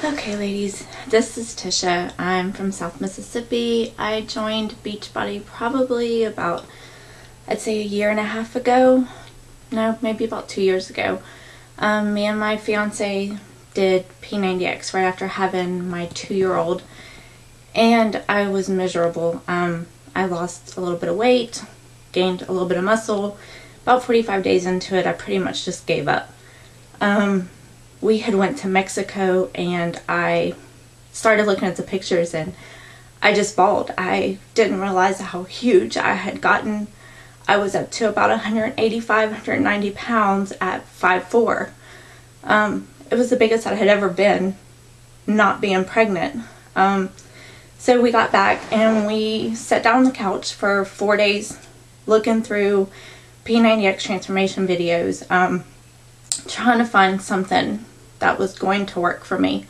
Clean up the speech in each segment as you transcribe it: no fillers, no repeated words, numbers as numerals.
Okay, ladies, this is Tisha. I'm from South Mississippi. I joined Beachbody probably about, I'd say, a year and a half ago. No, maybe about 2 years ago. Me and my fiance did P90X right after having my 2-year-old, and I was miserable. I lost a little bit of weight, gained a little bit of muscle. About 45 days into it, I pretty much just gave up. We had went to Mexico, and I started looking at the pictures, and I just bawled. I didn't realize how huge I had gotten. I was up to about 185, 190 pounds at 5'4". It was the biggest I had ever been, not being pregnant. So we got back, and we sat down on the couch for 4 days looking through P90X transformation videos, trying to find something that was going to work for me.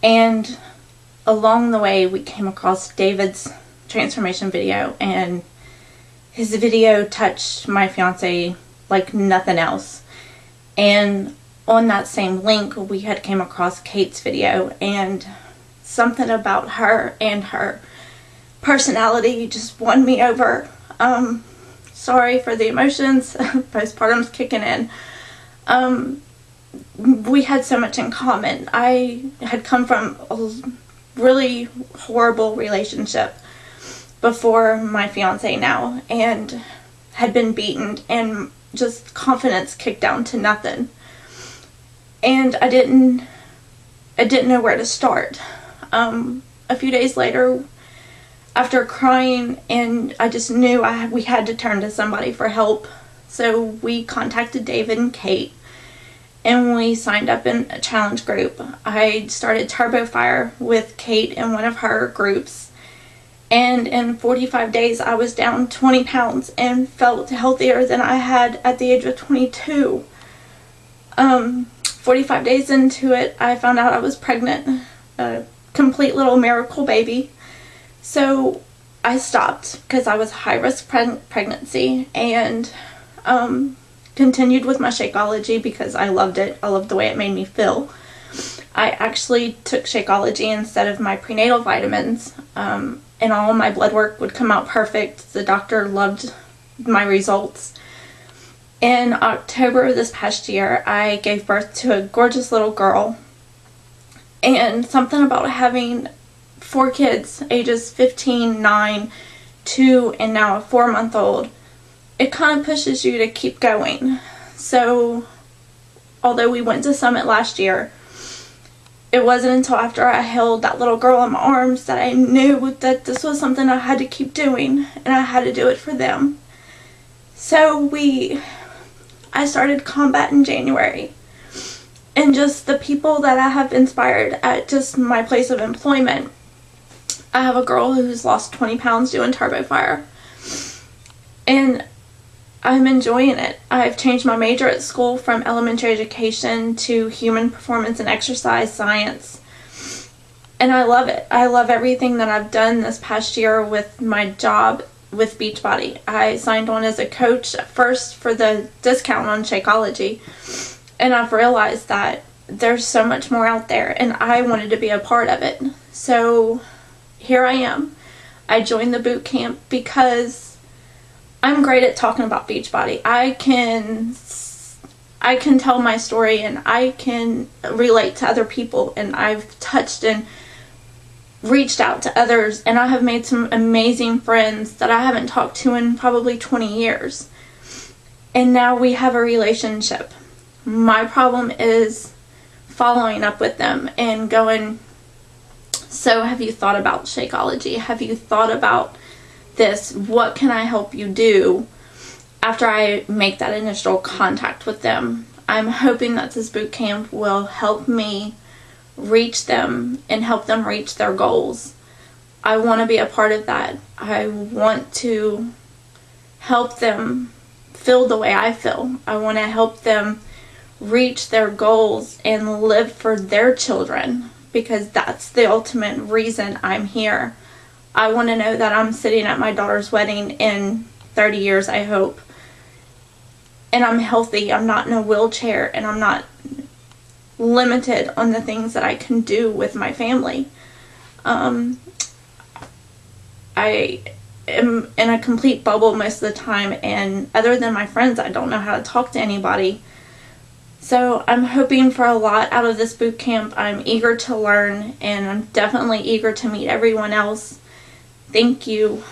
And along the way, we came across David's transformation video, and his video touched my fiance like nothing else. And on that same link, we had came across Kate's video, and something about her and her personality just won me over. Sorry for the emotions. Postpartum's kicking in. We had so much in common. I had come from a really horrible relationship before my fiance now, and had been beaten, and just confidence kicked down to nothing. And I didn't know where to start. A few days later, after crying, and I just knew we had to turn to somebody for help. So we contacted David and Kate, and we signed up in a challenge group. I started Turbo Fire with Kate in one of her groups, and in 45 days I was down 20 pounds and felt healthier than I had at the age of 22. 45 days into it, I found out I was pregnant, a complete little miracle baby. So I stopped because I was high-risk pregnancy, and continued with my Shakeology because I loved it. I loved the way it made me feel. I actually took Shakeology instead of my prenatal vitamins, and all my blood work would come out perfect. The doctor loved my results. In October of this past year, I gave birth to a gorgeous little girl, and something about having 4 kids, ages 15, 9, 2, and now a 4-month-old, it kind of pushes you to keep going. So, although we went to Summit last year, it wasn't until after I held that little girl in my arms that I knew that this was something I had to keep doing, and I had to do it for them. So I started Combat in January, and just the people that I have inspired at just my place of employment. I have a girl who's lost 20 pounds doing Turbo Fire, and I'm enjoying it. I've changed my major at school from elementary education to human performance and exercise science, and I love it. I love everything that I've done this past year with my job with Beachbody. I signed on as a coach at first for the discount on Shakeology, and I've realized that there's so much more out there, and I wanted to be a part of it. So here I am. I joined the boot camp because I'm great at talking about Beachbody. I can tell my story, and I can relate to other people, and I've touched and reached out to others, and I have made some amazing friends that I haven't talked to in probably 20 years. And now we have a relationship. My problem is following up with them and going, so have you thought about Shakeology? Have you thought about this? What can I help you do? After I make that initial contact with them, I'm hoping that this boot camp will help me reach them and help them reach their goals. I want to be a part of that. I want to help them feel the way I feel. I want to help them reach their goals and live for their children, because that's the ultimate reason I'm here. I want to know that I'm sitting at my daughter's wedding in 30 years, I hope, and I'm healthy. I'm not in a wheelchair, and I'm not limited on the things that I can do with my family. I am in a complete bubble most of the time, and other than my friends, I don't know how to talk to anybody. So I'm hoping for a lot out of this boot camp. I'm eager to learn, and I'm definitely eager to meet everyone else. Thank you.